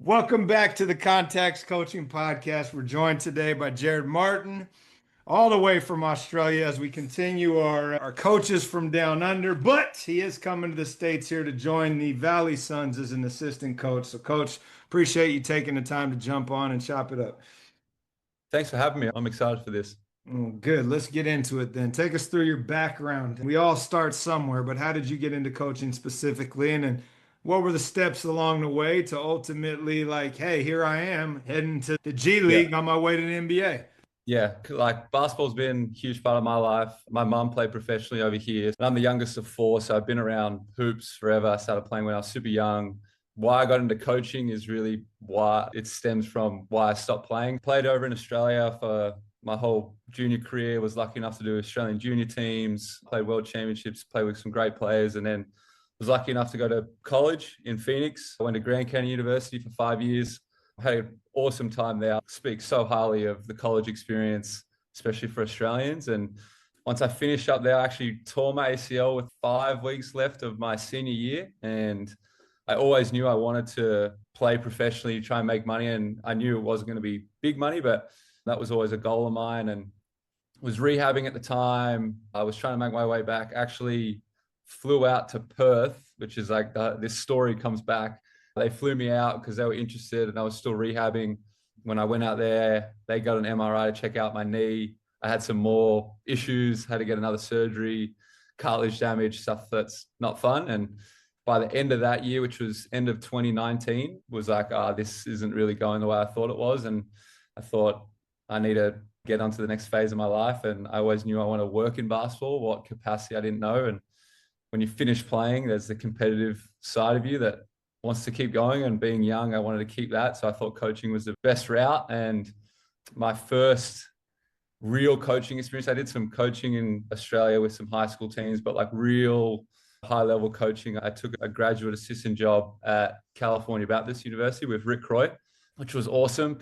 Welcome back to the Context Coaching Podcast. We're joined today by Gerard Martin, all the way from Australia, as we continue our coaches from down under. But he is coming to the States here to join the Valley Suns as an assistant coach. So, Coach, appreciate you taking the time to jump on and chop it up. Thanks for having me. I'm excited for this. Good. Let's get into it then. Take us through your background. We all start somewhere, but how did you get into coaching specifically? And then what were the steps along the way to ultimately like, hey, here I am heading to the G League on my way to the NBA? Yeah, like basketball's been a huge part of my life. My mum played professionally over here. And I'm the youngest of four, so I've been around hoops forever. I started playing when I was super young. Why I got into coaching is really why it stems from why I stopped playing. Played over in Australia for my whole junior career, was lucky enough to do Australian junior teams, played world championships, played with some great players, and then was lucky enough to go to college in Phoenix. I went to Grand Canyon University for 5 years. I had an awesome time there. I speak so highly of the college experience, especially for Australians. And once I finished up there, I actually tore my ACL with 5 weeks left of my senior year. And I always knew I wanted to play professionally, try and make money. And I knew it wasn't going to be big money, but that was always a goal of mine. And was rehabbing at the time. I was trying to make my way back. Actually flew out to Perth, which is like this story comes back. They flew me out because they were interested and I was still rehabbing. When I went out there, they got an MRI to check out my knee. I had some more issues, had to get another surgery, cartilage damage, stuff that's not fun. And by the end of that year, which was end of 2019, was like, this isn't really going the way I thought it was. And I thought I need to get onto the next phase of my life. And I always knew I want to work in basketball, what capacity I didn't know. And when you finish playing, there's the competitive side of you that wants to keep going, and being young, I wanted to keep that. So I thought coaching was the best route. And my first real coaching experience, I did some coaching in Australia with some high school teams, but like real high level coaching, I took a graduate assistant job at California Baptist University with Rick Croy, which was awesome.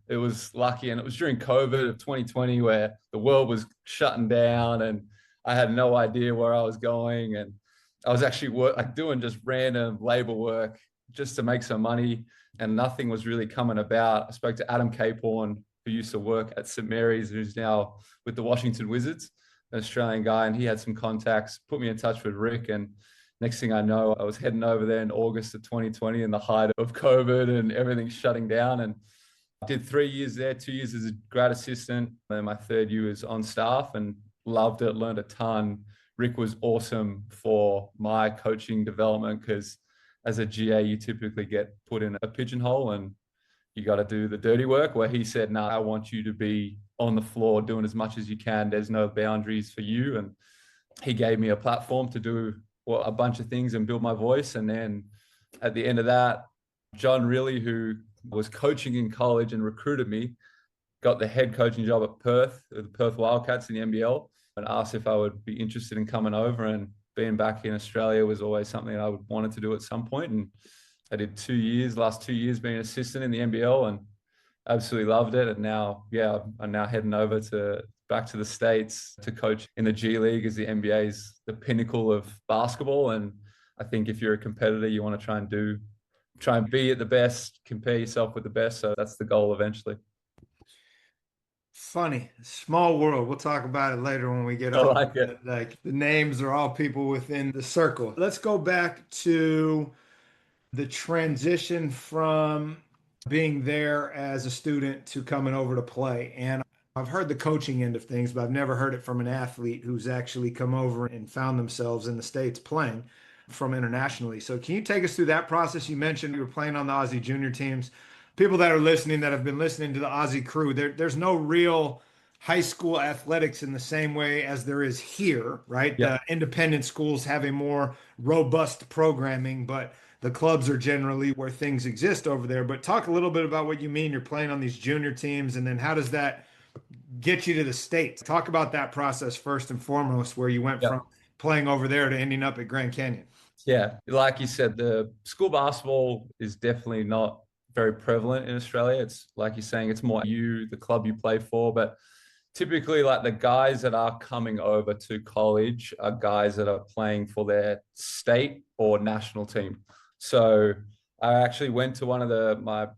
It was lucky. And it was during COVID of 2020 where the world was shutting down and I had no idea where I was going. And I was actually doing just random labor work just to make some money, and nothing was really coming about. I spoke to Adam Caporn, who used to work at St. Mary's, who's now with the Washington Wizards, an Australian guy, and he had some contacts, put me in touch with Rick. And next thing I know, I was heading over there in August of 2020 in the height of COVID and everything shutting down. And I did 3 years there, 2 years as a grad assistant. And then my third year was on staff and loved it, learned a ton. Rick was awesome for my coaching development because as a GA, you typically get put in a pigeonhole and you got to do the dirty work, where he said, no, I want you to be on the floor doing as much as you can. There's no boundaries for you. And he gave me a platform to do a bunch of things and build my voice. And then at the end of that, John Riley, who was coaching in college and recruited me, got the head coaching job at Perth, the Perth Wildcats in the NBL, and asked if I would be interested in coming over. And being back in Australia was always something I wanted to do at some point. And I did 2 years, last 2 years being an assistant in the NBL, and absolutely loved it. And now, I'm now heading over back to the States to coach in the G League, as the NBA is the pinnacle of basketball. And I think if you're a competitor, you want to try and be at the best, compare yourself with the best. So that's the goal eventually. Funny, small world. We'll talk about it later when we get I on. like it. Like the names are all people within the circle. Let's go back to the transition from being there as a student to coming over to play. And I've heard the coaching end of things, but I've never heard it from an athlete who's actually come over and found themselves in the States playing from internationally. So can you take us through that process? You mentioned you were playing on the Aussie junior teams. People that are listening, that have been listening to the Aussie crew, there's no real high school athletics in the same way as there is here, right? Yeah. The independent schools have a more robust programming, but the clubs are generally where things exist over there. But talk a little bit about what you mean you're playing on these junior teams, and then how does that get you to the States? Talk about that process first and foremost, where you went Yeah. from playing over there to ending up at Grand Canyon. Yeah. Like you said, the school basketball is definitely not very prevalent in Australia. It's like you're saying, it's more the club you play for. But typically, like the guys that are coming over to college are guys that are playing for their state or national team. So I actually went to my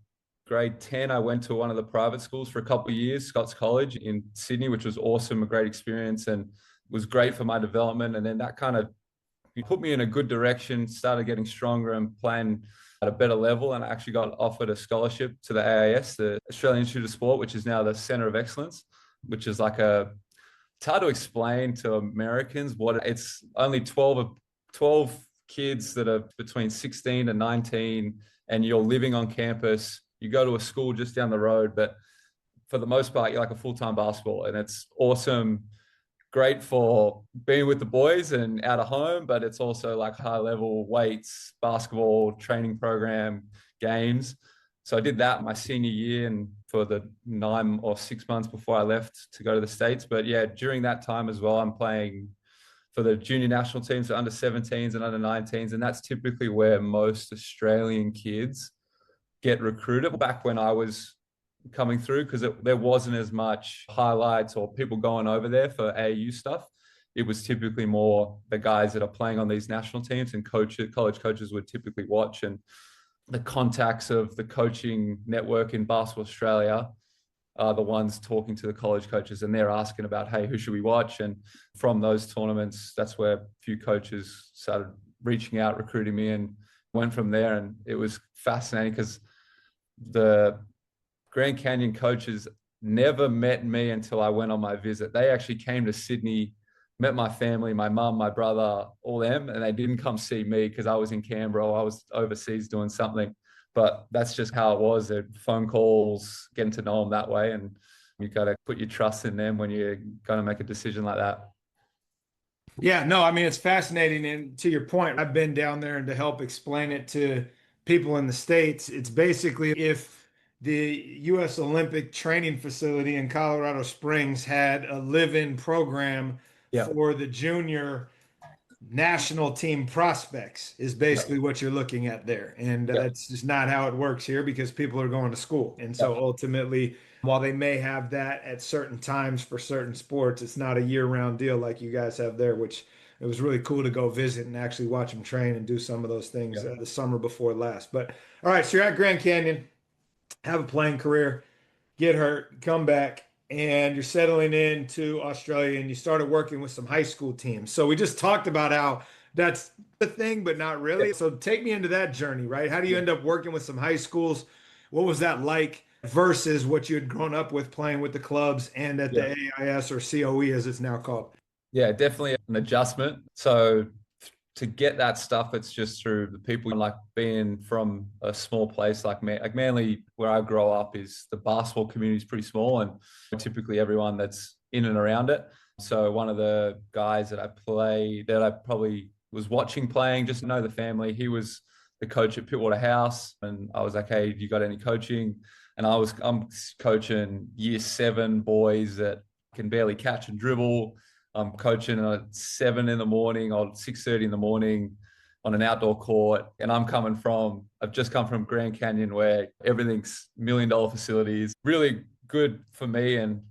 grade 10. I went to one of the private schools for a couple of years, Scots College in Sydney, which was awesome, a great experience, and was great for my development. And then that kind of put me in a good direction, started getting stronger and playing at a better level. And I actually got offered a scholarship to the AIS, the Australian Institute of Sport, which is now the Center of Excellence, which is like it's hard to explain to Americans what it's only 12 kids that are between 16 and 19, and you're living on campus. You go to a school just down the road, but for the most part, you're like a full-time basketball, and it's awesome. Great for being with the boys and out of home, but it's also like high level weights, basketball, training program, games. So I did that my senior year and for the 9 or 6 months before I left to go to the States. But yeah, during that time as well, I'm playing for the junior national teams, so under 17s and under 19s. And that's typically where most Australian kids get recruited back when I was coming through, because there wasn't as much highlights or people going over there for AAU stuff. It was typically more the guys that are playing on these national teams, and college coaches would typically watch. And the contacts of the coaching network in Basketball Australia are the ones talking to the college coaches, and they're asking about, hey, who should we watch? And from those tournaments, that's where a few coaches started reaching out, recruiting me, and went from there. And it was fascinating because the Grand Canyon coaches never met me until I went on my visit. They actually came to Sydney, met my family, my mum, my brother, all them, and they didn't come see me because I was in Canberra or I was overseas doing something. But that's just how it was. Phone calls, getting to know them that way. And you got to put your trust in them when you're going to make a decision like that. Yeah, no, I mean, it's fascinating. And to your point, I've been down there, and to help explain it to people in the States, it's basically if the U.S. Olympic training facility in Colorado Springs had a live-in program Yeah. for the junior national team prospects, is basically what you're looking at there. And Yeah. that's just not how it works here, because people are going to school. And Yeah. so ultimately, while they may have that at certain times for certain sports, it's not a year-round deal like you guys have there, which it was really cool to go visit and actually watch them train and do some of those things Yeah. the summer before last. But all right, so you're at Grand Canyon, have a playing career, get hurt, come back, and you're settling into Australia, and you started working with some high school teams. So we just talked about how that's the thing, but not really. So take me into that journey, right? How do you end up working with some high schools? What was that like versus what you had grown up with playing with the clubs and at Yeah. the AIS or COE as it's now called? Yeah, definitely an adjustment. So to get that stuff, it's just through the people. Like being from a small place like Manly, where I grow up, is the basketball community is pretty small, and typically everyone that's in and around it. So one of the guys that I probably was watching playing, just know the family. He was the coach at Pittwater House, and I was like, hey, you got any coaching? And I'm coaching year 7 boys that can barely catch and dribble. I'm coaching at 7 in the morning or 6:30 in the morning on an outdoor court. And I've just come from Grand Canyon, where everything's $1 million facilities. Really good for me and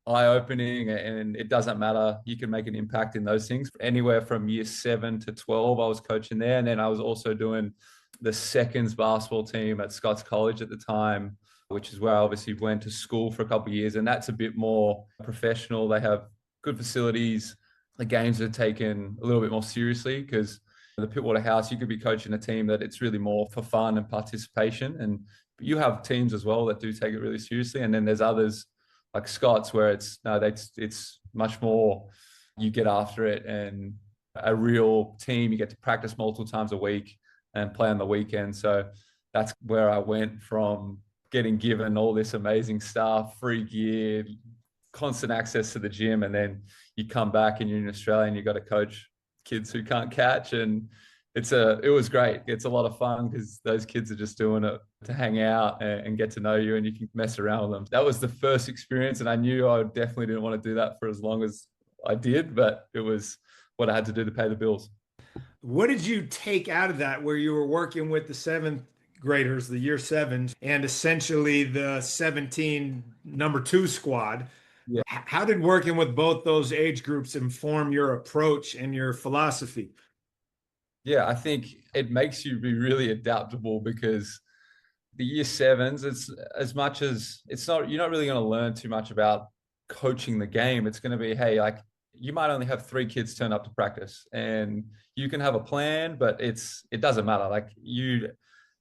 eye-opening, and it doesn't matter. You can make an impact in those things. Anywhere from year 7 to 12, I was coaching there. And then I was also doing the seconds basketball team at Scots College at the time, which is where I obviously went to school for a couple of years. And that's a bit more professional. They have good facilities. The games are taken a little bit more seriously, because the Pittwater House, you could be coaching a team that it's really more for fun and participation. And you have teams as well that do take it really seriously. And then there's others like Scott's, where it's much more, you get after it, and a real team. You get to practice multiple times a week and play on the weekend. So that's where I went from getting given all this amazing stuff, free gear, constant access to the gym, and then you come back and you're in Australia and you got to coach kids who can't catch. And it was great. It's a lot of fun because those kids are just doing it to hang out and get to know you, and you can mess around with them. That was the first experience, and I knew I definitely didn't want to do that for as long as I did, but it was what I had to do to pay the bills. What did you take out of that, where you were working with the 7th graders, the year 7s, and essentially the 17 number 2 squad? Yeah. How did working with both those age groups inform your approach and your philosophy? Yeah, I think it makes you be really adaptable because the year sevens, it's as much as it's not, you're not really going to learn too much about coaching the game. It's going to be, hey, like you might only have three kids turn up to practice and you can have a plan, but it doesn't matter. Like you,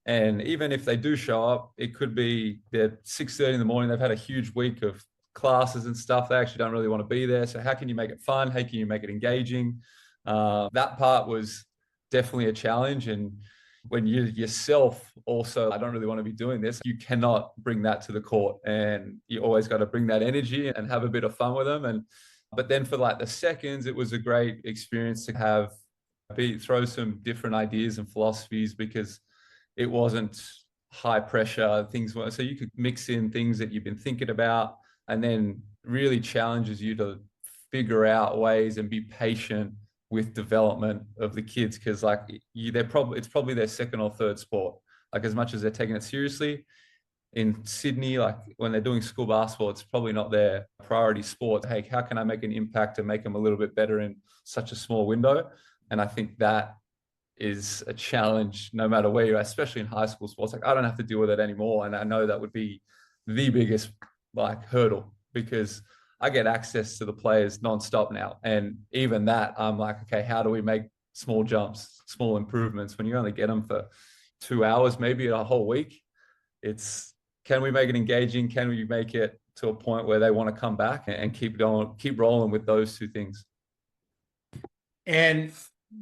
and even if they do show up, it could be they're 6:30 in the morning. They've had a huge week of classes and stuff. They actually don't really want to be there. So how can you make it fun? How can you make it engaging? That part was definitely a challenge. And when you yourself also, I don't really want to be doing this, you cannot bring that to the court. And you always got to bring that energy and have a bit of fun with them. And but then for like the seconds, it was a great experience to have throw some different ideas and philosophies because it wasn't high pressure. Things were so you could mix in things that you've been thinking about, and then really challenges you to figure out ways and be patient with development of the kids because like it's probably their second or third sport. Like as much as they're taking it seriously in Sydney, like when they're doing school basketball, it's probably not their priority sport. Hey, how can I make an impact and make them a little bit better in such a small window? And I think that is a challenge no matter where you're at, especially in high school sports. Like I don't have to deal with it anymore. And I know that would be the biggest like hurdle because I get access to the players nonstop now. And even that, I'm like, okay, how do we make small jumps, small improvements when you only get them for 2 hours, maybe a whole week? It's can we make it engaging? Can we make it to a point where they want to come back and keep going, keep rolling with those two things? And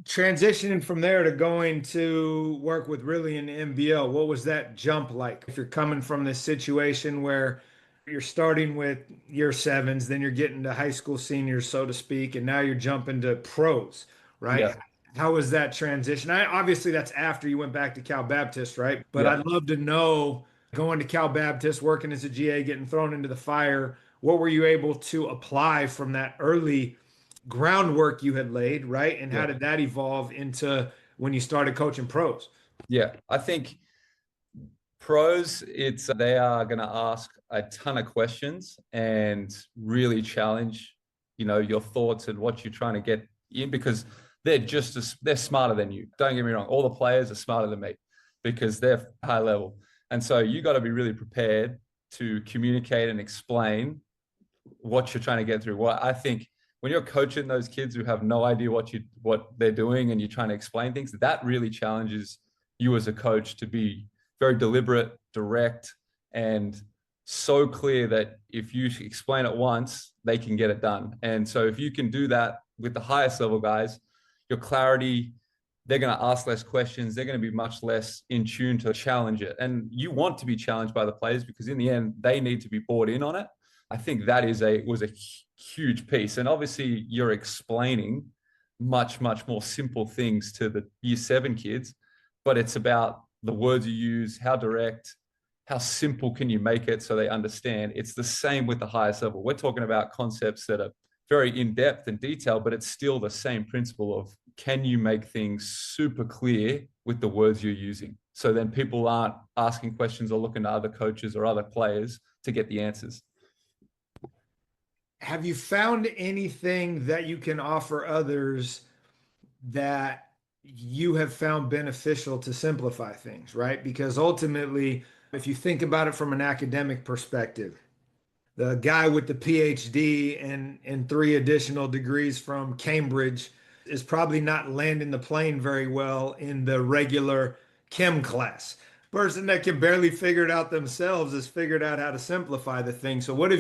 transitioning from there to going to work with really in the NBL, what was that jump like? If you're coming from this situation where you're starting with year sevens, then you're getting to high school seniors, so to speak, and now you're jumping to pros, right? Yeah, How was that transition? Obviously that's after you went back to Cal Baptist, right? But yeah. I'd love to know going to Cal Baptist, working as a GA, getting thrown into the fire, what were you able to apply from that early groundwork you had laid, right? And how Yeah. did that evolve into when you started coaching pros? Yeah. I think pros, it's they are going to ask a ton of questions and really challenge, your thoughts and what you're trying to get in because they're smarter than you. Don't get me wrong. All the players are smarter than me because they're high level. And so you got to be really prepared to communicate and explain what you're trying to get through. Well, I think when you're coaching those kids who have no idea what they're doing and you're trying to explain things, that really challenges you as a coach to be very deliberate, direct, and so clear that if you explain it once, they can get it done. And so if you can do that with the highest level guys, your clarity, they're going to ask less questions. They're going to be much less in tune to challenge it. And you want to be challenged by the players because in the end, they need to be bought in on it. I think that was a huge piece. And obviously you're explaining much, much more simple things to the year seven kids, but it's about the words you use, how direct, how simple can you make it so they understand. It's the same with the highest level. We're talking about concepts that are very in-depth and detailed, but it's still the same principle of can you make things super clear with the words you're using? So then people aren't asking questions or looking to other coaches or other players to get the answers. Have you found anything that you can offer others that you have found beneficial to simplify things, right? Because ultimately, if you think about it from an academic perspective, the guy with the PhD and three additional degrees from Cambridge is probably not landing the plane very well in the regular chem class. Person that can barely figure it out themselves has figured out how to simplify the thing. So what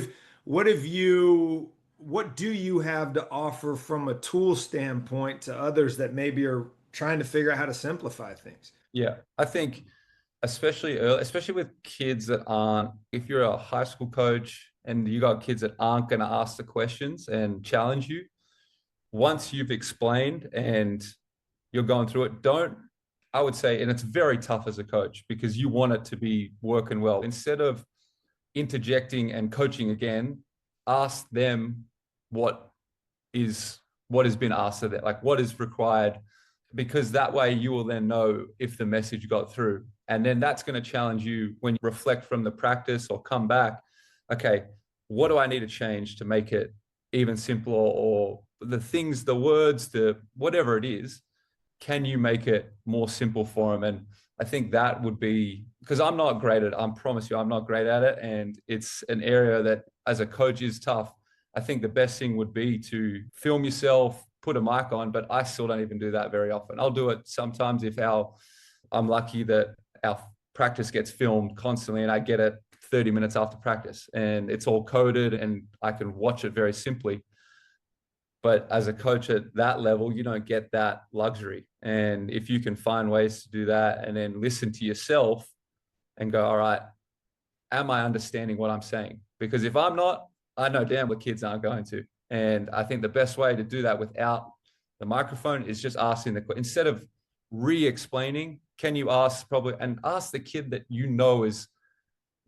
do you have to offer from a tool standpoint to others that maybe are trying to figure out how to simplify things? Yeah, I think especially early, especially with kids that aren't, if you're a high school coach and you got kids that aren't going to ask the questions and challenge you, once you've explained and you're going through it, I would say, and it's very tough as a coach because you want it to be working well. Instead of interjecting and coaching again, ask them what has been asked of them, like what is required, because that way you will then know if the message got through. And then that's going to challenge you when you reflect from the practice or come back. Okay, what do I need to change to make it even simpler, or the things, the words, the whatever it is, can you make it more simple for them? And I think that would be, because I'm not great at it. I promise you, I'm not great at it. And it's an area that as a coach is tough. I think the best thing would be to film yourself, put a mic on, but I still don't even do that very often. I'll do it sometimes if I'm lucky that our practice gets filmed constantly and I get it 30 minutes after practice and it's all coded and I can watch it very simply. But as a coach at that level, you don't get that luxury. And if you can find ways to do that and then listen to yourself and go, all right, am I understanding what I'm saying? Because if I'm not, I know damn well kids aren't going to. And I think the best way to do that without the microphone is just asking instead of re-explaining, can you ask the kid that you know is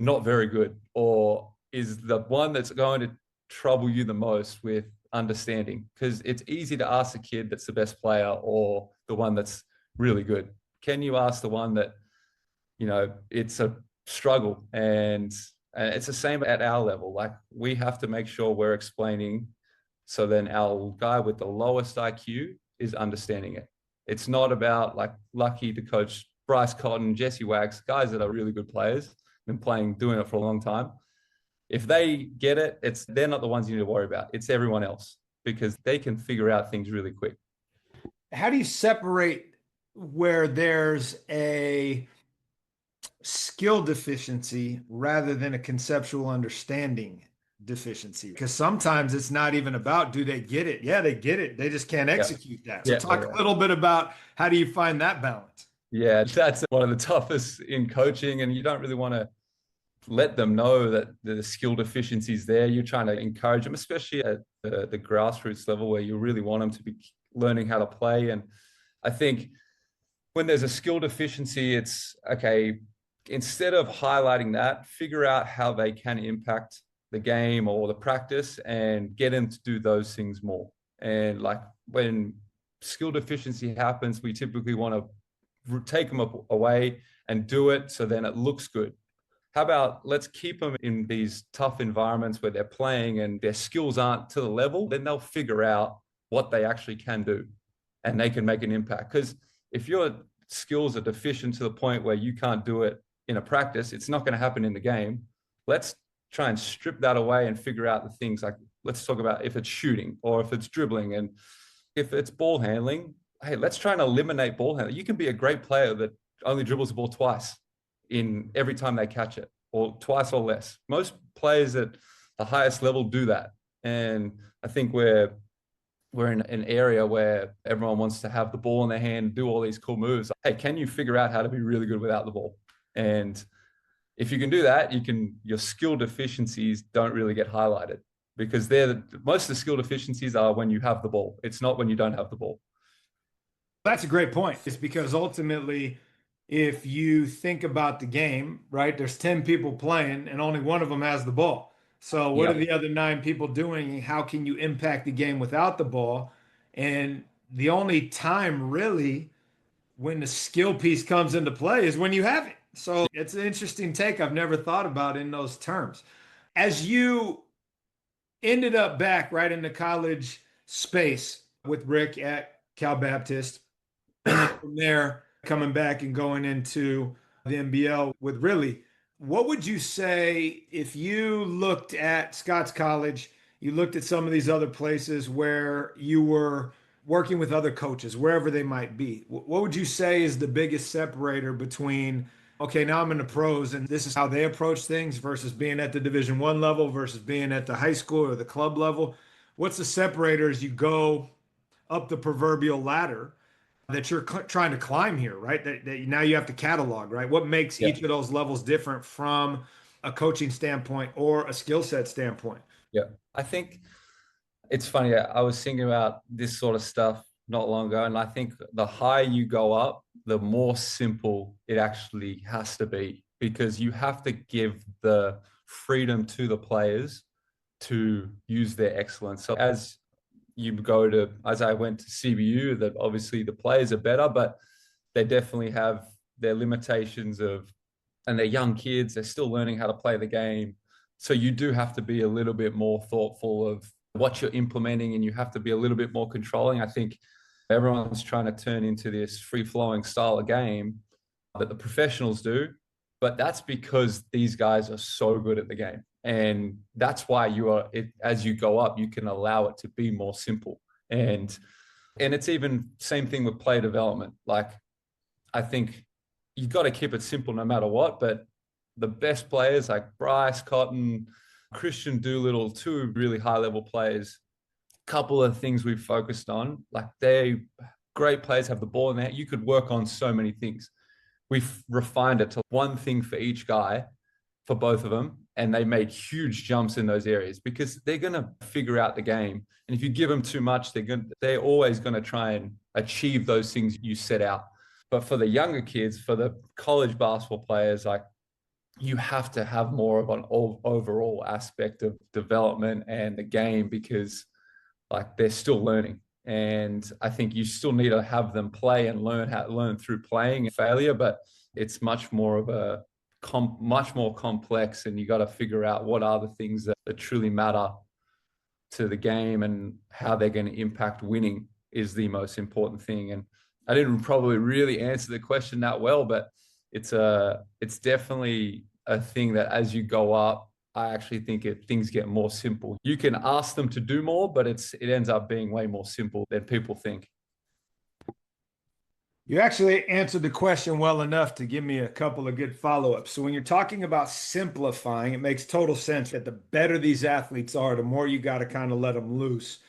not very good or is the one that's going to trouble you the most with understanding, because it's easy to ask the kid that's the best player or the one that's really good. Can you ask the one that, it's a struggle? And it's the same at our level. Like we have to make sure we're explaining so then our guy with the lowest IQ is understanding it. It's not about like lucky to coach Bryce Cotton, Jesse Wags, guys that are really good players, been doing it for a long time. If they get it, they're not the ones you need to worry about. It's everyone else because they can figure out things really quick. How do you separate where there's a skill deficiency rather than a conceptual understanding deficiency? Because sometimes it's not even about do they get it? Yeah, they get it. They just can't execute that. So talk a little bit about how do you find that balance? Yeah, that's one of the toughest in coaching, and you don't really want to let them know that the skill deficiency is there. You're trying to encourage them, especially at the grassroots level where you really want them to be learning how to play. And I think when there's a skill deficiency, it's okay, instead of highlighting that, figure out how they can impact the game or the practice and get them to do those things more. And like when skill deficiency happens, we typically want to take them away and do it so then it looks good. How about let's keep them in these tough environments where they're playing and their skills aren't to the level, then they'll figure out what they actually can do and they can make an impact. Because if your skills are deficient to the point where you can't do it in a practice, it's not going to happen in the game. Let's try and strip that away and figure out the things like, let's talk about if it's shooting or if it's dribbling and if it's ball handling. Hey, let's try and eliminate ball handling. You can be a great player that only dribbles the ball twice in every time they catch it, or twice or less. Most players at the highest level do that. And I think we're in an area where everyone wants to have the ball in their hand, do all these cool moves. Hey, can you figure out how to be really good without the ball? And if you can do that, your skill deficiencies don't really get highlighted because most of the skill deficiencies are when you have the ball. It's not when you don't have the ball. That's a great point. It's because ultimately, if you think about the game, right, there's 10 people playing and only one of them has the ball. So what are the other 9 people doing? How can you impact the game without the ball? And the only time really when the skill piece comes into play is when you have it. So it's an interesting take I've never thought about in those terms. As you ended up back right in the college space with Rick at Cal Baptist, and then from there, coming back and going into the NBL with Riley, what would you say if you looked at Scott's College, you looked at some of these other places where you were working with other coaches, wherever they might be? What would you say is the biggest separator between, okay, now I'm in the pros and this is how they approach things versus being at the Division I level versus being at the high school or the club level? What's the separator as you go up the proverbial ladder that you're trying to climb here, right? That now you have to catalog, right? What makes each of those levels different from a coaching standpoint or a skill set standpoint? Yeah, I think it's funny. I was thinking about this sort of stuff not long ago, and I think the higher you go up, the more simple it actually has to be because you have to give the freedom to the players to use their excellence. So as I went to CBU, that obviously the players are better, but they definitely have their limitations and they're young kids, they're still learning how to play the game. So you do have to be a little bit more thoughtful of what you're implementing and you have to be a little bit more controlling. I think Everyone's trying to turn into this free-flowing style of game that the professionals do, but that's because these guys are so good at the game. And that's why as you go up, you can allow it to be more simple. And it's even same thing with player development. Like, I think you got to keep it simple no matter what, but the best players like Bryce Cotton, Christian Doolittle, two really high level players, couple of things we've focused on, like they great players have the ball in there. You could work on so many things. We've refined it to one thing for each guy, for both of them, and they made huge jumps in those areas because they're going to figure out the game. And if you give them too much, they're always going to try and achieve those things you set out. But for the younger kids, for the college basketball players, like, you have to have more of an overall aspect of development and the game because like they're still learning. And I think you still need to have them play and learn through playing and failure, but it's much more of a much more complex, and you got to figure out what are the things that truly matter to the game and how they're going to impact winning is the most important thing. And I didn't probably really answer the question that well, but it's definitely a thing that as you go up, I actually think things get more simple. You can ask them to do more, but it ends up being way more simple than people think. You actually answered the question well enough to give me a couple of good follow-ups. So when you're talking about simplifying, it makes total sense that the better these athletes are, the more you got to kind of let them loose.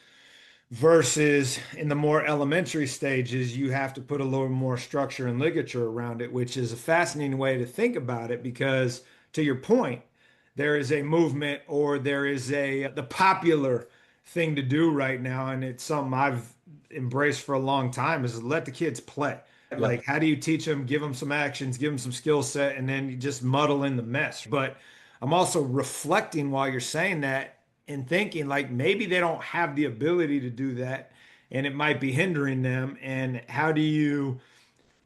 Versus in the more elementary stages, you have to put a little more structure and ligature around it, which is a fascinating way to think about it because, to your point, there is a movement or there is the popular thing to do right now, and it's something I've embraced for a long time, is let the kids play. Yeah. Like, how do you teach them? Give them some actions, give them some skill set, and then you just muddle in the mess. But I'm also reflecting while you're saying that and thinking like maybe they don't have the ability to do that, and it might be hindering them. And how do you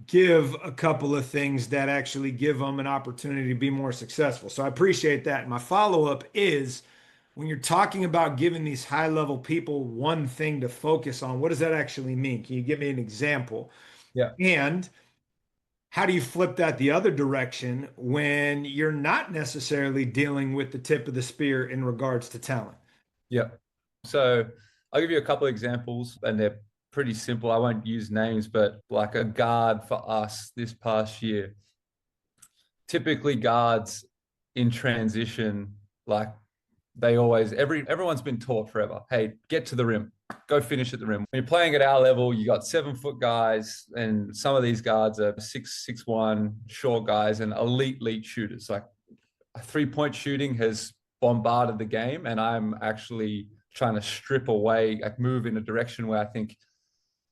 give a couple of things that actually give them an opportunity to be more successful? So I appreciate that. My follow-up is when you're talking about giving these high-level people one thing to focus on, what does that actually mean? Can you give me an example? Yeah. And how do you flip that the other direction when you're not necessarily dealing with the tip of the spear in regards to talent? Yeah. So I'll give you a couple of examples, and they're pretty simple. I won't use names, but like a guard for us this past year, typically guards in transition, like everyone's been taught forever, hey, get to the rim, go finish at the rim. When you're playing at our level, you got 7 foot guys, and some of these guards are 6'1" short guys and elite shooters. Like, 3-point shooting has bombarded the game, and I'm actually trying to strip away, like move in a direction where I think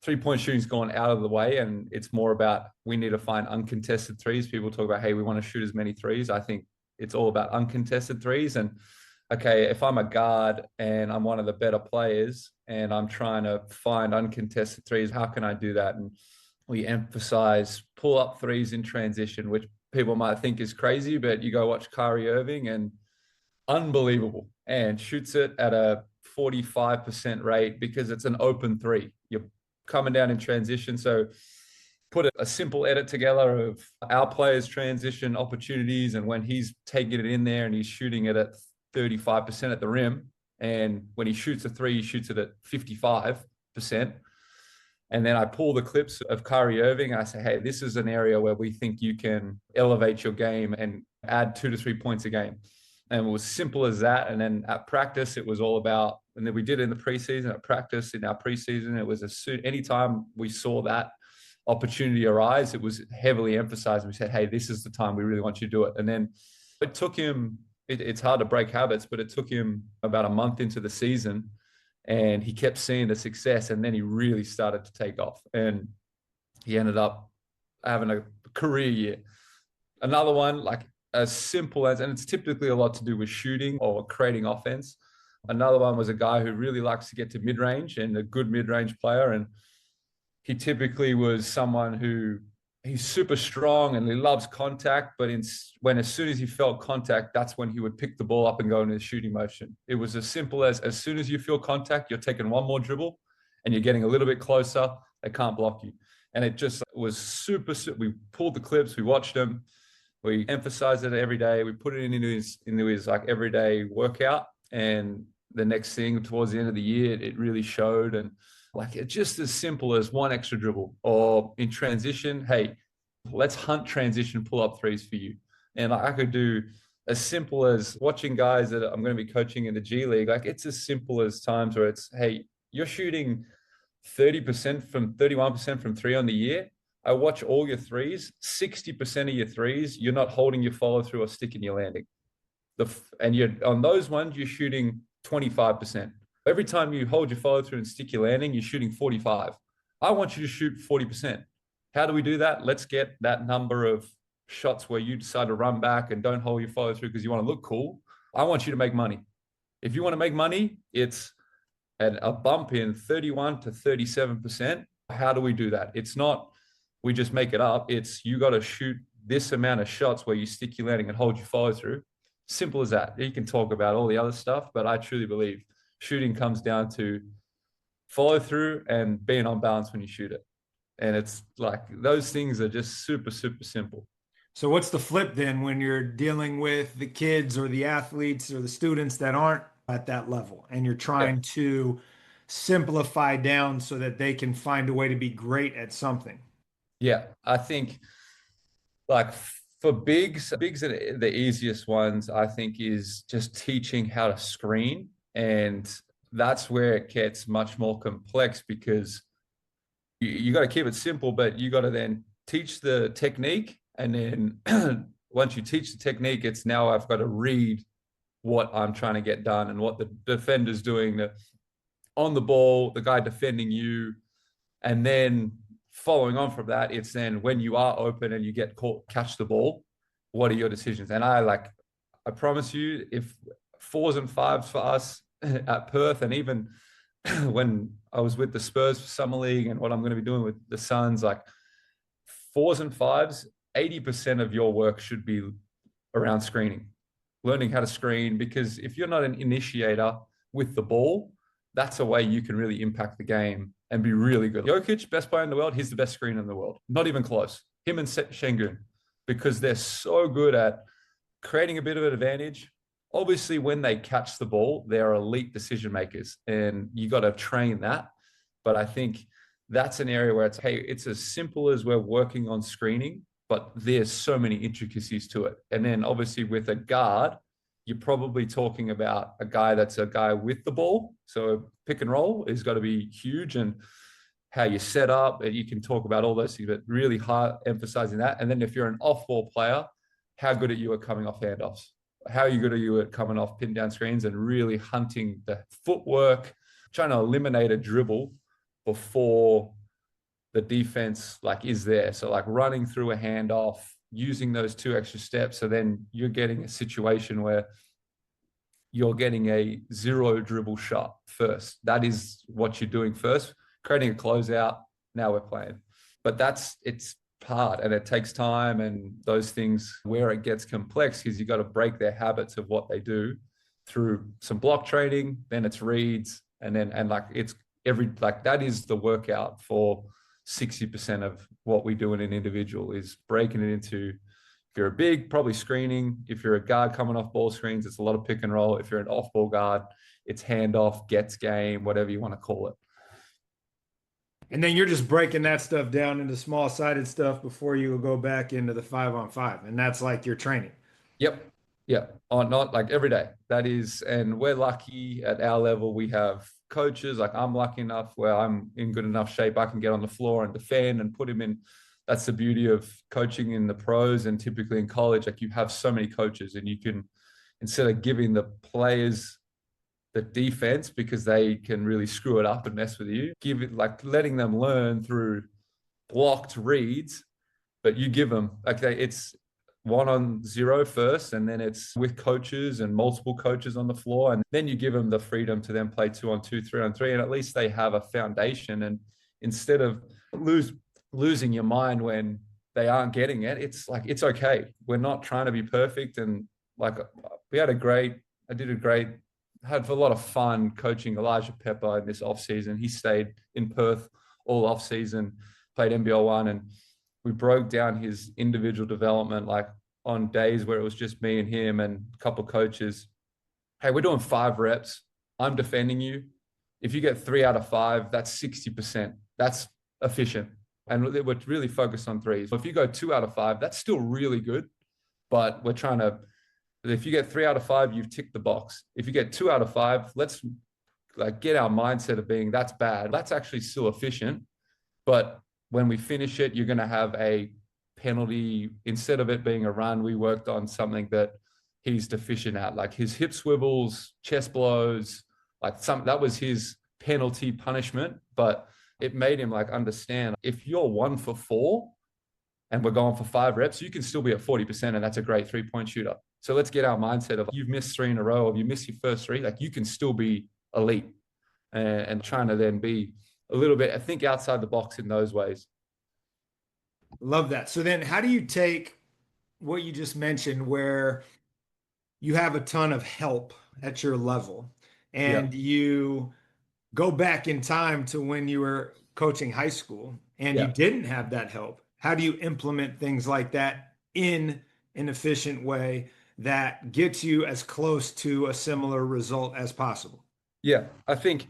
3-point shooting's gone out of the way, and it's more about we need to find uncontested threes. People talk about, hey, we want to shoot as many threes. I think it's all about uncontested threes. And okay, if I'm a guard and I'm one of the better players and I'm trying to find uncontested threes, how can I do that? And we emphasize pull up threes in transition, which people might think is crazy, but you go watch Kyrie Irving and unbelievable, and shoots it at a 45% rate because it's an open three. You're coming down in transition. So put a simple edit together of our players' transition opportunities, and when he's taking it in there and he's shooting it at 35% at the rim, and when he shoots a three, he shoots it at 55%. And then I pull the clips of Kyrie Irving and I say, hey, this is an area where we think you can elevate your game and add 2 to 3 points a game. And it was simple as that. And then at practice, it was all about, and then we did it in the preseason. At practice, in our preseason, it was anytime we saw that opportunity arise, it was heavily emphasized. We said, hey, this is the time we really want you to do it. And then it took him, it's hard to break habits, but it took him about a month into the season, and he kept seeing the success, and then he really started to take off, and he ended up having a career year. Another one, like as simple as, and it's typically a lot to do with shooting or creating offense. Another one was a guy who really likes to get to mid-range and a good mid-range player. And he typically was someone who he's super strong and he loves contact, but as soon as he felt contact, that's when he would pick the ball up and go into the shooting motion. It was as simple as soon as you feel contact, you're taking one more dribble and you're getting a little bit closer. They can't block you. And it just was super, we pulled the clips, we watched them, we emphasized it every day. We put it into his like everyday workout. And the next thing towards the end of the year, it really showed. And like, it's just as simple as one extra dribble, or in transition, hey, let's hunt transition pull-up threes for you. And I could do as simple as watching guys that I'm going to be coaching in the G League. Like, it's as simple as times where it's, hey, you're shooting 30% from 31% from three on the year. I watch all your threes, 60% of your threes, you're not holding your follow through or sticking your landing. And you're on those ones, you're shooting 25%. Every time you hold your follow through and stick your landing, you're shooting 45. I want you to shoot 40%. How do we do that? Let's get that number of shots where you decide to run back and don't hold your follow through because you want to look cool. I want you to make money. If you want to make money, it's a bump in 31 to 37%. How do we do that? It's not we just make it up. It's you got to shoot this amount of shots where you stick your landing and hold your follow through. Simple as that. You can talk about all the other stuff, but I truly believe shooting comes down to follow through and being on balance when you shoot it. And it's like those things are just super, super simple. So what's the flip then when you're dealing with the kids or the athletes or the students that aren't at that level and you're trying to simplify down so that they can find a way to be great at something? Yeah, I think like for bigs are the easiest ones, I think, is just teaching how to screen. And that's where it gets much more complex because you got to keep it simple, but you got to then teach the technique. And then once you teach the technique, it's now I've got to read what I'm trying to get done and what the defender's doing on the ball, the guy defending you. And then following on from that, it's then when you are open and you get caught, catch the ball, what are your decisions? And I promise you, if 4s and 5s for us at Perth, and even when I was with the Spurs for summer league and what I'm going to be doing with the Suns, like 4s and 5s, 80% of your work should be around screening, learning how to screen, because if you're not an initiator with the ball, that's a way you can really impact the game and be really good. Jokic, best player in the world, he's the best screener in the world. Not even close. Him and Şengün, because they're so good at creating a bit of an advantage. Obviously, when they catch the ball, they're elite decision makers, and you got to train that. But I think that's an area where it's, hey, it's as simple as we're working on screening, but there's so many intricacies to it. And then obviously with a guard, you're probably talking about a guy that's a guy with the ball. So pick and roll is got to be huge, and how you set up, and you can talk about all those things, but really hard emphasizing that. And then if you're an off-ball player, how good are you at coming off handoffs? How are you good are you at coming off pin down screens and really hunting the footwork, trying to eliminate a dribble before the defense is there. So running through a handoff, using those 2 extra steps. So then you're getting a situation where you're getting a 0 dribble shot first. That is what you're doing first, creating a closeout. Now we're playing. But it's hard and it takes time, and those things where it gets complex because you got to break their habits of what they do through some block training, then it's reads, and it's that is the workout for 60% of what we do in an individual, is breaking it into, if you're a big, probably screening. If you're a guard coming off ball screens, it's a lot of pick and roll. If you're an off ball guard, it's handoff, gets game, whatever you want to call it. And then you're just breaking that stuff down into small sided stuff before you go back into the 5-on-5. And that's like your training. Yep. Yeah. Not every day. That is, and we're lucky at our level. We have coaches. I'm lucky enough where I'm in good enough shape. I can get on the floor and defend and put him in. That's the beauty of coaching in the pros and typically in college. You have so many coaches, and you can, instead of giving the players the defense because they can really screw it up and mess with you, give it letting them learn through blocked reads, but you give them it's 1-on-0 first, and then it's with coaches and multiple coaches on the floor, and then you give them the freedom to then play 2-on-2, 3-on-3, and at least they have a foundation. And instead of losing your mind when they aren't getting it, it's okay. We're not trying to be perfect. And had a lot of fun coaching Elijah Pepper in this off season. He stayed in Perth all off season, played NBL1, and we broke down his individual development, like on days where it was just me and him and a couple of coaches. Hey, we're doing 5 reps. I'm defending you. If you get 3 out of 5, that's 60%. That's efficient. And we're really focused on threes. If you go 2 out of 5, that's still really good. But we're trying to, if you get 3 out of 5, you've ticked the box. If you get 2 out of 5, let's like get our mindset of being that's bad. That's actually still efficient. But when we finish it, you're going to have a penalty. Instead of it being a run, we worked on something that he's deficient at, like his hip swivels, chest blows, like that was his penalty punishment. But it made him like understand if you're 1 for 4 and we're going for 5 reps, you can still be at 40%, and that's a great 3-point shooter. So let's get our mindset of you've missed 3 in a row, or you missed your first 3, like you can still be elite, and trying to then be a little bit, I think, outside the box in those ways. Love that. So then how do you take what you just mentioned where you have a ton of help at your level and you go back in time to when you were coaching high school and you didn't have that help? How do you implement things like that in an efficient way that gets you as close to a similar result as possible? Yeah, I think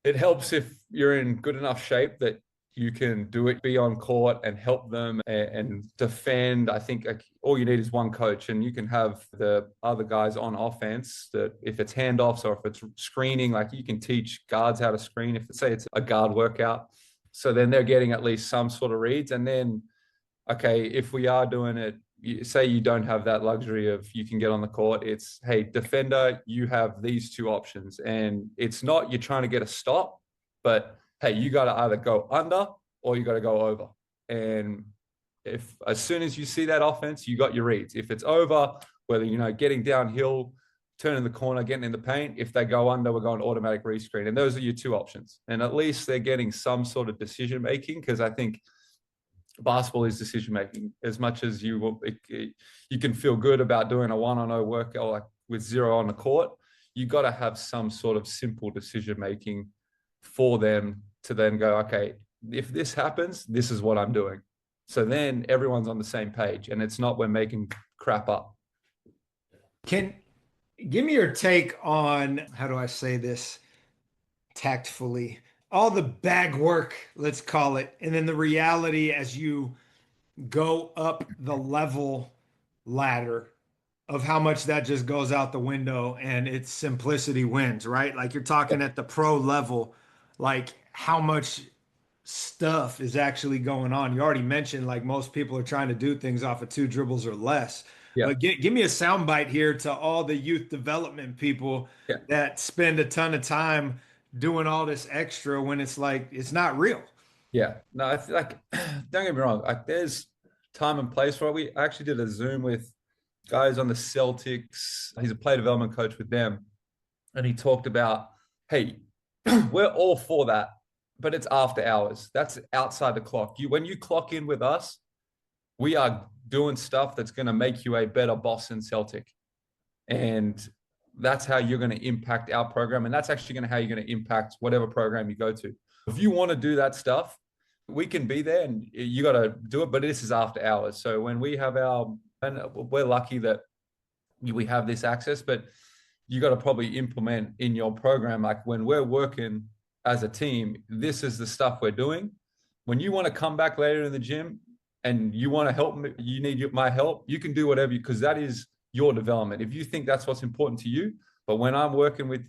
it helps if you're in good enough shape that you can do it, be on court and help them and defend. I think like all you need is one coach, and you can have the other guys on offense that if it's handoffs or if it's screening, like you can teach guards how to screen. If say it's a guard workout, so then they're getting at least some sort of reads. And then, okay, if we are doing it, say you don't have that luxury of you can get on the court, it's, hey, defender, you have these 2 options. And it's not you're trying to get a stop, but hey, you got to either go under or you got to go over. And if as soon as you see that offense, you got your reads. If it's over, whether, getting downhill, turning the corner, getting in the paint, if they go under, we're going automatic rescreen. And those are your 2 options. And at least they're getting some sort of decision making, because I think basketball is decision making as much as you can feel good about doing a 1-on-0 workout like with 0 on the court. You got to have some sort of simple decision making for them to then go, okay, if this happens, this is what I'm doing. So then everyone's on the same page, and it's not we're making crap up. Give me your take on, how do I say this tactfully, all the bag work, let's call it, and then the reality as you go up the level ladder of how much that just goes out the window and its simplicity wins, right? Like you're talking at the pro level, like how much stuff is actually going on. You already mentioned like most people are trying to do things off of 2 dribbles or less. Yeah. But give me a soundbite here to all the youth development people that spend a ton of time doing all this extra when it's like it's not real. Yeah. No, I feel like don't get me wrong. Like there's time and place for it. We actually did a Zoom with guys on the Celtics. He's a player development coach with them. And he talked about, hey, we're all for that, but it's after hours. That's outside the clock. When you clock in with us, we are doing stuff that's going to make you a better Boston Celtic. And that's how you're going to impact our program. And that's actually how you're going to impact whatever program you go to. If you want to do that stuff, we can be there and you got to do it, but this is after hours. So when we have and we're lucky that we have this access, but you got to probably implement in your program, like when we're working as a team, this is the stuff we're doing. When you want to come back later in the gym and you want to help me, you need my help, you can do whatever, because that is your development. If you think that's what's important to you, but when I'm working with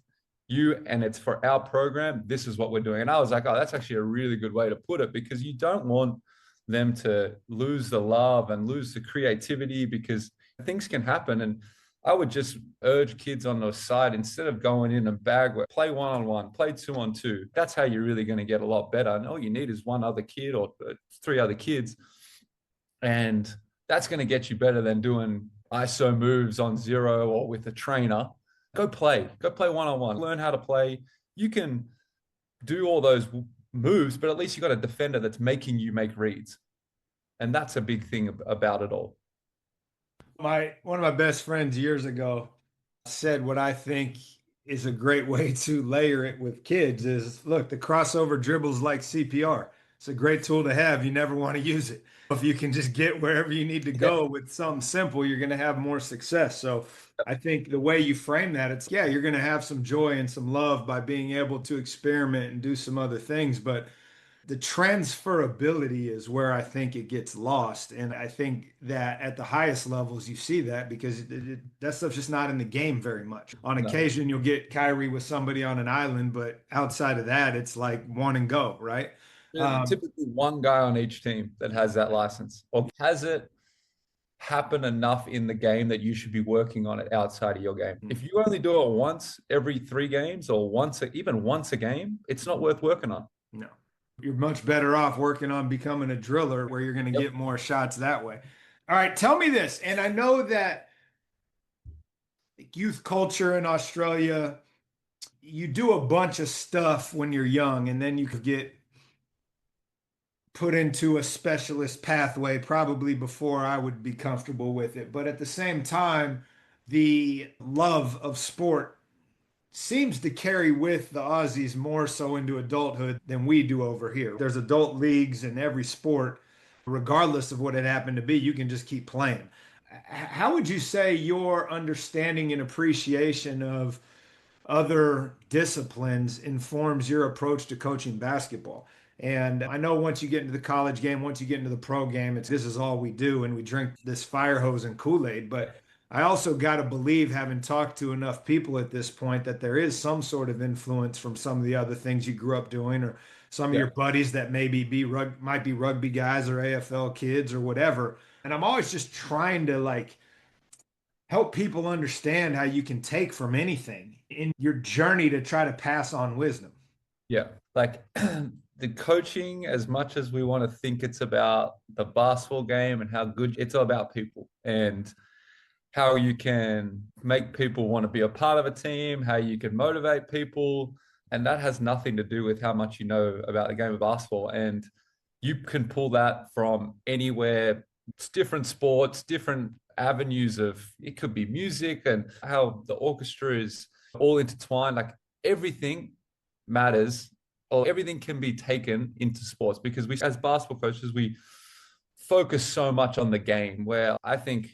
you and it's for our program, this is what we're doing. And I was like, oh, that's actually a really good way to put it, because you don't want them to lose the love and lose the creativity, because things can happen. And I would just urge kids on the side, instead of going in and bag work, play 1-on-1, play 2-on-2. That's how you're really going to get a lot better. And all you need is 1 other kid or 3 other kids. And that's going to get you better than doing ISO moves on 0 or with a trainer. Go play 1-on-1, learn how to play. You can do all those moves, but at least you got a defender that's making you make reads. And that's a big thing about it all. One of my best friends years ago said what I think is a great way to layer it with kids is look, the crossover dribbles like CPR. It's a great tool to have. You never want to use it. If you can just get wherever you need to Yeah, go with something simple, you're going to have more success. So I think the way you frame that, it's yeah, you're going to have some joy and some love by being able to experiment and do some other things. But the transferability is where I think it gets lost. And I think that at the highest levels, you see that because that stuff's just not in the game very much. On no. occasion, you'll get Kyrie with somebody on an island, but outside of that, it's like one and go, right? Um, Typically one guy on each team that has that license. Or has it happen enough in the game that you should be working on it outside of your game? If you only do it once every 3 games or even once a game, it's not worth working on. no, you're much better off working on becoming a driller where you're going to Yep. get more shots that way. All right, tell me this. And I know that youth culture in Australia, you do a bunch of stuff when you're young, and then you could get put into a specialist pathway probably before I would be comfortable with it. But at the same time, the love of sport seems to carry with the Aussies more so into adulthood than we do over here. There's adult leagues in every sport, regardless of what it happened to be, you can just keep playing. How would you say your understanding and appreciation of other disciplines informs your approach to coaching basketball? And I know once you get into the college game, once you get into the pro game, it's this is all we do and we drink this fire hose and Kool-Aid. But I also got to believe, having talked to enough people at this point, that there is some sort of influence from some of the other things you grew up doing, or some of Yeah. your buddies that maybe might be rugby guys or AFL kids or whatever. And I'm always just trying to like help people understand how you can take from anything in your journey to try to pass on wisdom. Yeah. Like the coaching, as much as we want to think it's about the basketball game and how good it's all about people and how you can make people want to be a part of a team, how you can motivate people. And that has nothing to do with how much you know about the game of basketball. And you can pull that from anywhere. It's different sports, different avenues of it could be music and how the orchestra is all intertwined. Like everything matters or everything can be taken into sports because we, as basketball coaches, we focus so much on the game where I think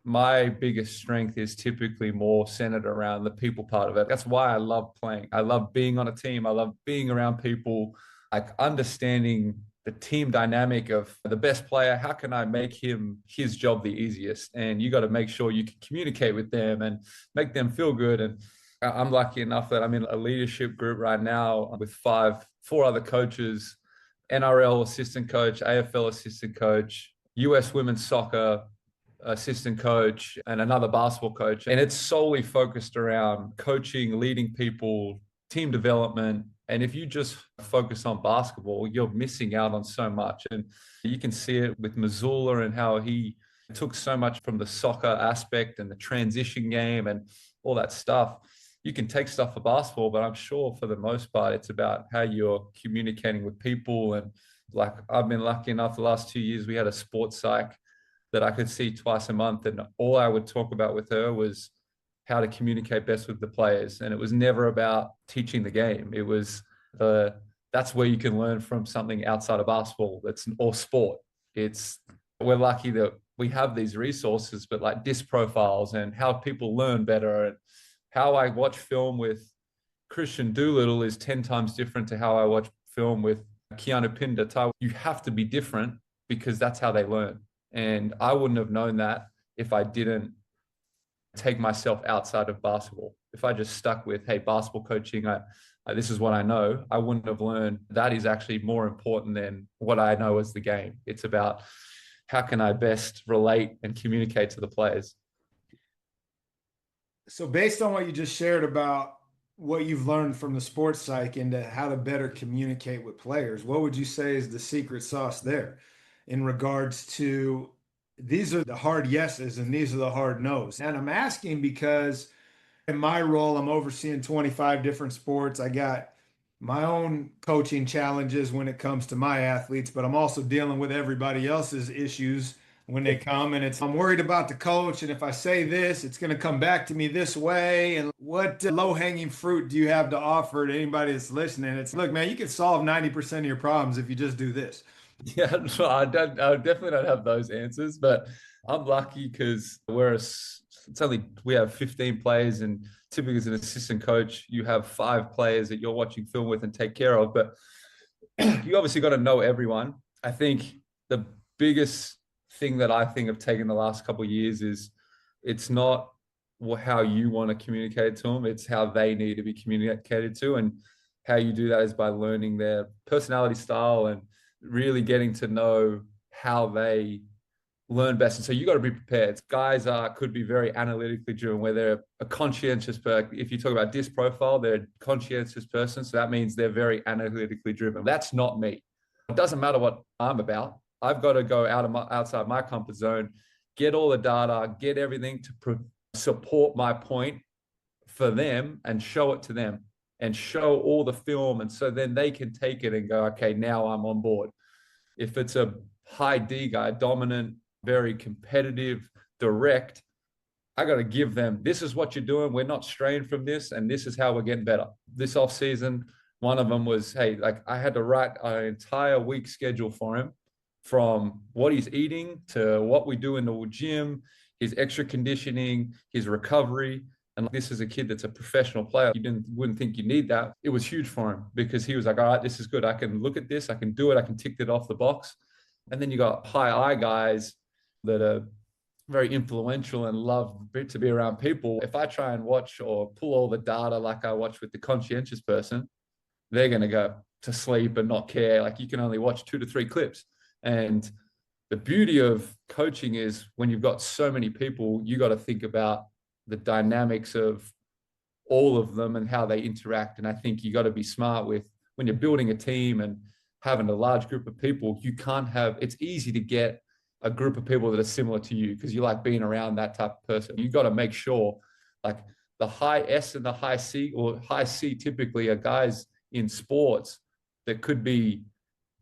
my biggest strength is typically more centered around the people part of it. That's why I love playing. I love being on a team. I love being around people, like understanding the team dynamic of the best player. How can I make his job the easiest? And you got to make sure you can communicate with them and make them feel good. And I'm lucky enough that I'm in a leadership group right now with four other coaches, NRL assistant coach, AFL assistant coach, US women's soccer assistant coach, and another basketball coach. And it's solely focused around coaching, leading people, team development. And if you just focus on basketball, you're missing out on so much. And you can see it with Missoula and how he took so much from the soccer aspect and the transition game and all that stuff. You can take stuff for basketball, but I'm sure for the most part, it's about how you're communicating with people. And like I've been lucky enough the last 2 years, we had a sports psych that I could see twice a month. And all I would talk about with her was how to communicate best with the players. And it was never about teaching the game. It was that's where you can learn from something outside of basketball or sport. We're lucky that we have these resources, but like disc profiles and how people learn better and how I watch film with Christian Doolittle is 10 times different to how I watch film with Keanu Pinder. You have to be different because that's how they learn. And I wouldn't have known that if I didn't take myself outside of basketball. If I just stuck with, hey, basketball coaching, this is what I know, I wouldn't have learned that is actually more important than what I know as the game. It's about how can I best relate and communicate to the players. So, based on what you just shared about what you've learned from the sports psych into how to better communicate with players, what would you say is the secret sauce there in regards to these are the hard yeses and these are the hard nos? And I'm asking because in my role, I'm overseeing 25 different sports. I got my own coaching challenges when it comes to my athletes, but I'm also dealing with everybody else's issues when they come, and it's, I'm worried about the coach, and if I say this, it's going to come back to me this way. And what low-hanging fruit do you have to offer to anybody that's listening? It's, look, man, you can solve 90% of your problems if you just do this. Yeah, so I definitely don't have those answers, but I'm lucky because it's only, we have 15 players, and typically as an assistant coach, you have 5 players that you're watching film with and take care of. But you obviously got to know everyone. I think the biggest thing that I think I've taken the last couple of years is it's not how you want to communicate to them, it's how they need to be communicated to. And how you do that is by learning their personality style and really getting to know how they learn best. And so you got to be prepared. Guys could be very analytically driven, where they're a conscientious person. If you talk about disc profile, they're a conscientious person. So that means they're very analytically driven. That's not me. It doesn't matter what I'm about. I've got to go outside my comfort zone, get all the data, get everything to support my point for them, and show it to them, and show all the film. And so then they can take it and go, okay, now I'm on board. If it's a high D guy, dominant, very competitive, direct, I got to give them, this is what you're doing. We're not straying from this, and this is how we're getting better. This off season, one of them was, hey, like I had to write an entire week schedule for him, from what he's eating to what we do in the gym, his extra conditioning, his recovery. And this is a kid that's a professional player. You wouldn't think you need that. It was huge for him because he was like, all right, this is good. I can look at this. I can do it. I can tick it off the box. And then you got high I guys that are very influential and love to be around people. If I try and watch or pull all the data like I watch with the conscientious person, they're going to go to sleep and not care. Like you can only watch 2 to 3 clips. And the beauty of coaching is when you've got so many people, you got to think about the dynamics of all of them and how they interact. And I think you got to be smart with, when you're building a team and having a large group of people, you can't have, it's easy to get a group of people that are similar to you because you like being around that type of person. You got to make sure, like the high S and the high C, or high C typically are guys in sports that could be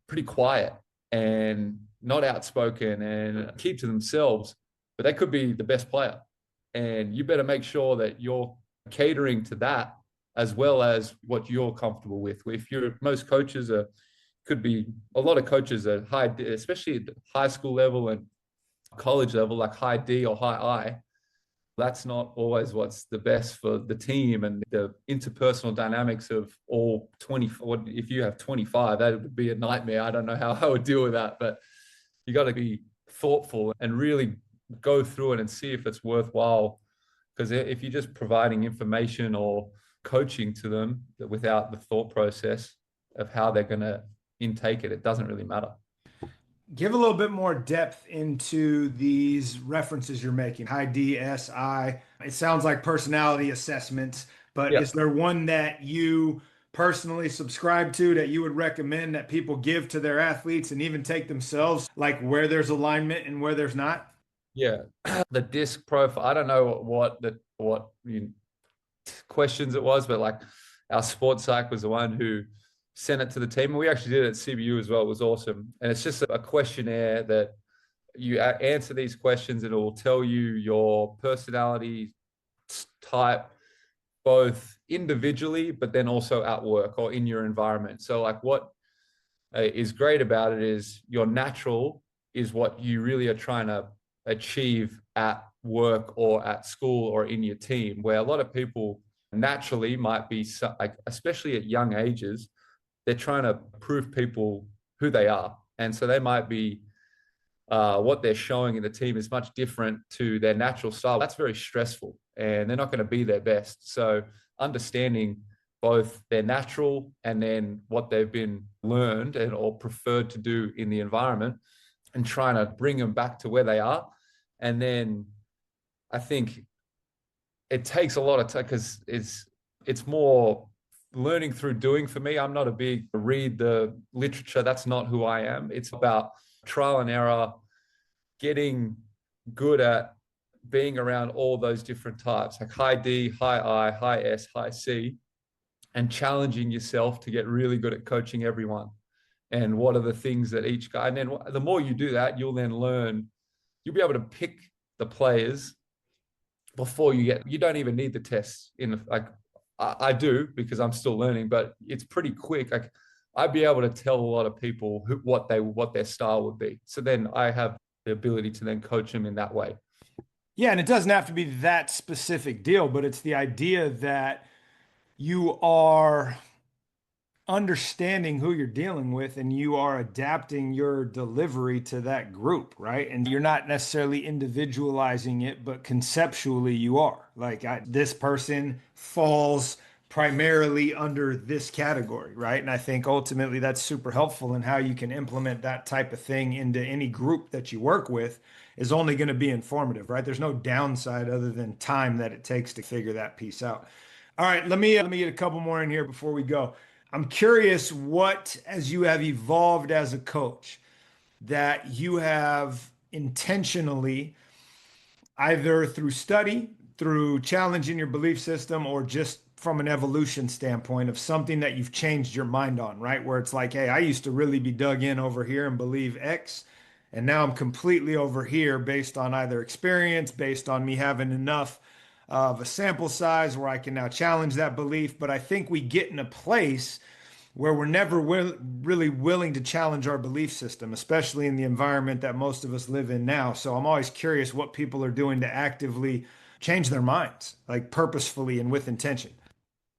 pretty quiet and not outspoken and keep to themselves, but they could be the best player. And you better make sure that you're catering to that as well as what you're comfortable with. If you're, most coaches could be, a lot of coaches are high, especially at the high school level and college level, like high D or high I. That's not always what's the best for the team and the interpersonal dynamics of all 20. If you have 25, that would be a nightmare. I don't know how I would deal with that, but you got to be thoughtful and really go through it and see if it's worthwhile. Because if you're just providing information or coaching to them without the thought process of how they're going to intake it, it doesn't really matter. Give a little bit more depth into these references you're making. High D, S, I. It sounds like personality assessments, but Yep. is there one that you personally subscribe to that you would recommend that people give to their athletes and even take themselves, like where there's alignment and where there's not? Yeah. The disc profile, I don't know what questions it was, but like our sports psych was the one who sent it to the team. And we actually did it at CBU as well. It was awesome. And it's just a questionnaire that you answer these questions and it will tell you your personality type, both individually, but then also at work or in your environment. So like what is great about it is your natural is what you really are trying to achieve at work or at school or in your team, where a lot of people naturally might be, like, especially at young ages, they're trying to prove people who they are. And so they might be, what they're showing in the team is much different to their natural style. That's very stressful and they're not going to be their best. So understanding both their natural and then what they've been learned and or preferred to do in the environment and trying to bring them back to where they are. And then I think it takes a lot of time because it's more learning through doing for me. I'm not a big read the literature. That's not who I am. It's about trial and error, getting good at being around all those different types, like high D, high I, high S, high C, and challenging yourself to get really good at coaching everyone. And what are the things that each guy, and then the more you do that, you'll then learn you'll be able to pick the players before you don't even need the tests in like I do because I'm still learning, but it's pretty quick. Like I'd be able to tell a lot of people what their style would be. So then I have the ability to then coach them in that way. Yeah, and it doesn't have to be that specific deal, but it's the idea that you are understanding who you're dealing with and you are adapting your delivery to that group, right? And you're not necessarily individualizing it, but conceptually you are. Like this person falls primarily under this category, right? And I think ultimately that's super helpful in how you can implement that type of thing into any group that you work with is only going to be informative, right? There's no downside other than time that it takes to figure that piece out. All right, let me get a couple more in here before we go. I'm curious what, as you have evolved as a coach, that you have intentionally, either through study, through challenging your belief system, or just from an evolution standpoint of something that you've changed your mind on, right? Where it's like, hey, I used to really be dug in over here and believe X, and now I'm completely over here based on either experience, based on me having enough of a sample size where I can now challenge that belief. But I think we get in a place where we're never really willing to challenge our belief system, especially in the environment that most of us live in now. So I'm always curious what people are doing to actively change their minds, like purposefully and with intention.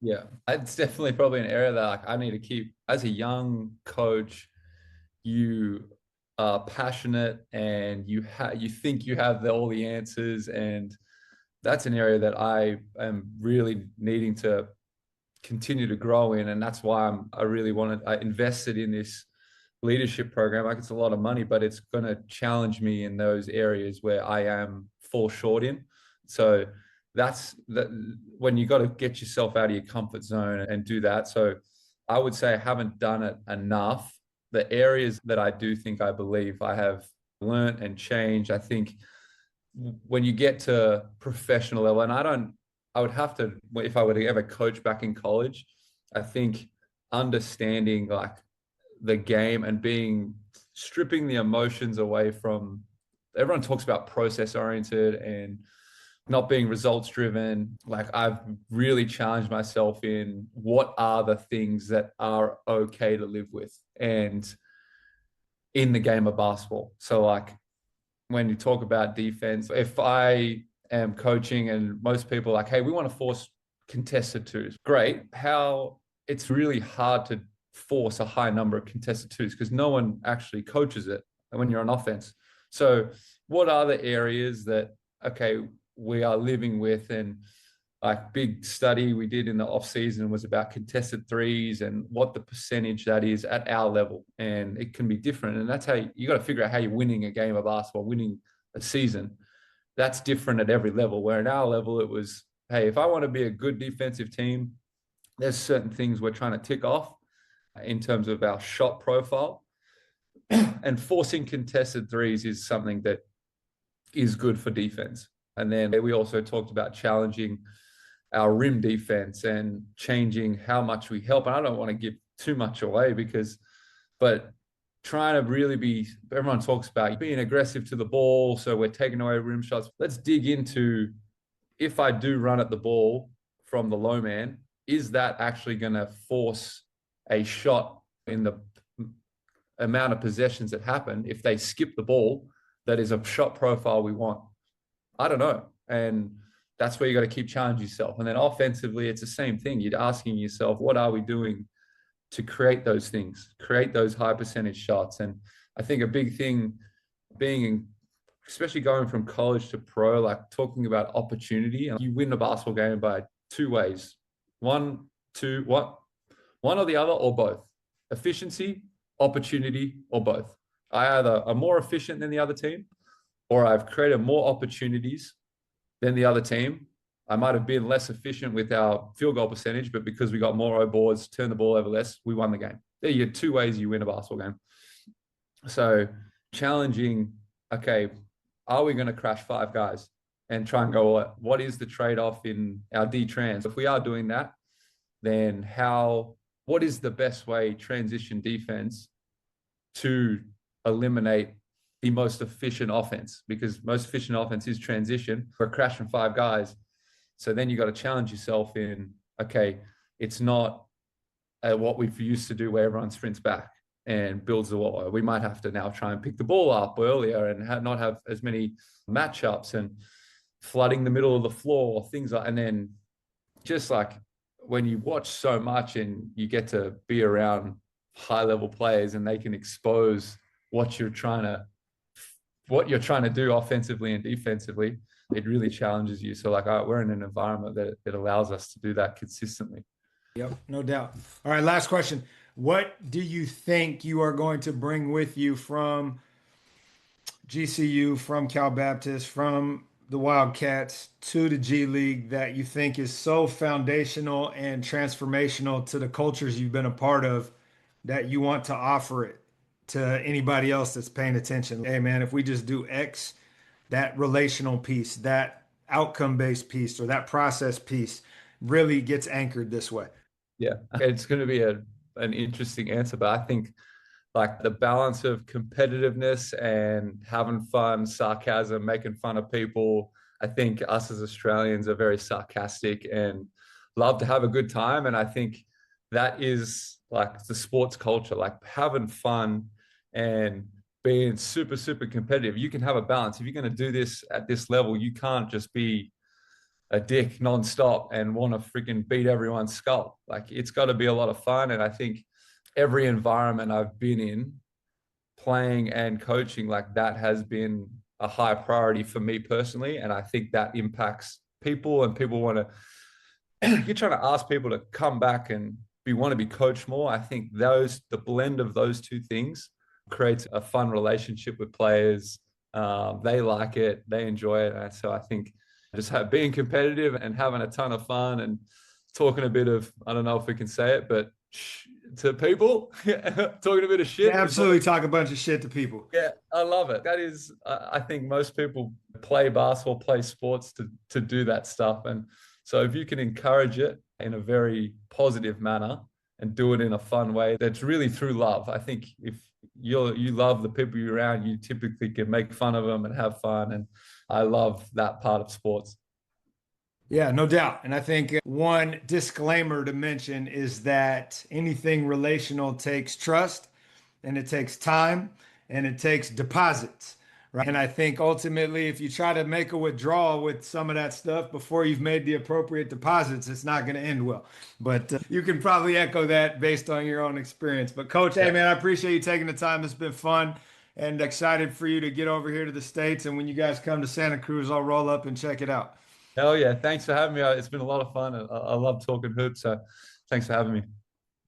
Yeah, it's definitely probably an area that like I need to keep as a young coach. You are passionate and you think you have all the answers, and that's an area that I am really needing to continue to grow in, and that's why I invested in this leadership program. Like it's a lot of money, but it's going to challenge me in those areas where I am fall short in. So that's that when you got to get yourself out of your comfort zone and do that. So I would say I haven't done it enough. The areas that I do think I believe I have learned and changed, I think when you get to professional level, and I would have to, if I were to ever coach back in college, I think understanding like the game and stripping the emotions away from, everyone talks about process oriented and not being results driven. Like I've really challenged myself in what are the things that are okay to live with and in the game of basketball. So like when you talk about defense, if I am coaching and most people are like, hey, we want to force contested twos. Great. How it's really hard to force a high number of contested twos because no one actually coaches it when you're on offense. So what are the areas that, okay, we are living with? And like big study we did in the off season was about contested threes and what the percentage that is at our level. And it can be different. And that's how you got to figure out how you're winning a game of basketball, winning a season. That's different at every level. Where at our level, it was, hey, if I want to be a good defensive team, there's certain things we're trying to tick off in terms of our shot profile. And forcing contested threes is something that is good for defense. And then we also talked about challenging our rim defense and changing how much we help. And I don't want to give too much away but trying to really be, everyone talks about being aggressive to the ball. So we're taking away rim shots. Let's dig into, if I do run at the ball from the low man, is that actually going to force a shot in the amount of possessions that happen if they skip the ball that is a shot profile we want? I don't know. And that's where you got to keep challenging yourself. And then offensively, it's the same thing. You're asking yourself, what are we doing to create those things, create those high percentage shots? And I think a big thing especially going from college to pro, like talking about opportunity, you win a basketball game by two ways. One or the other, or both. Efficiency, opportunity, or both. I either am more efficient than the other team, or I've created more opportunities than the other team. I might have been less efficient with our field goal percentage, but because we got more O boards, turned the ball over less, we won the game. There you get two ways you win a basketball game. So challenging, okay, are we going to crash five guys and try and go, what is the trade-off in our D-trans? If we are doing that, then what is the best way transition defense to eliminate the most efficient offense, because most efficient offense is transition. We're crashing five guys. So then you got to challenge yourself in, okay, it's not what we've used to do where everyone sprints back and builds the wall. We might have to now try and pick the ball up earlier and not have as many matchups and flooding the middle of the floor, things like, and then just like when you watch so much and you get to be around high level players and they can expose what you're trying to do offensively and defensively, it really challenges you. So like, we're in an environment that allows us to do that consistently. Yep, no doubt. All right, last question. What do you think you are going to bring with you from GCU, from Cal Baptist, from the Wildcats to the G League that you think is so foundational and transformational to the cultures you've been a part of that you want to offer it to anybody else that's paying attention? Hey, man, if we just do X, that relational piece, that outcome-based piece, or that process piece really gets anchored this way. Yeah, it's going to be an interesting answer, but I think like the balance of competitiveness and having fun, sarcasm, making fun of people. I think us as Australians are very sarcastic and love to have a good time. And I think that is like the sports culture, like having fun and being super, super competitive. You can have a balance. If you're going to do this at this level, you can't just be a dick nonstop and want to freaking beat everyone's skull. Like it's got to be a lot of fun. And I think every environment I've been in, playing and coaching, like that has been a high priority for me personally. And I think that impacts people, and people want to, you're trying to ask people to come back and want to be coached more. I think the blend of those two things creates a fun relationship with players. They like it, they enjoy it. And so I think just being competitive and having a ton of fun and talking a bit of, I don't know if we can say it, but to people, talking a bit of shit. Absolutely, talk a bunch of shit to people. Yeah, I love it. That is, I think most people play basketball, play sports to do that stuff. And so if you can encourage it in a very positive manner and do it in a fun way, that's really through love. I think if you love the people you're around, you typically can make fun of them and have fun. And I love that part of sports. Yeah, no doubt. And I think one disclaimer to mention is that anything relational takes trust, and it takes time, and it takes deposits, right? And I think ultimately, if you try to make a withdrawal with some of that stuff before you've made the appropriate deposits, it's not going to end well. But you can probably echo that based on your own experience. But Coach, hey man, I appreciate you taking the time. It's been fun, and excited for you to get over here to the States. And when you guys come to Santa Cruz, I'll roll up and check it out. Hell yeah. Thanks for having me. It's been a lot of fun. I love talking hoops. So thanks for having me.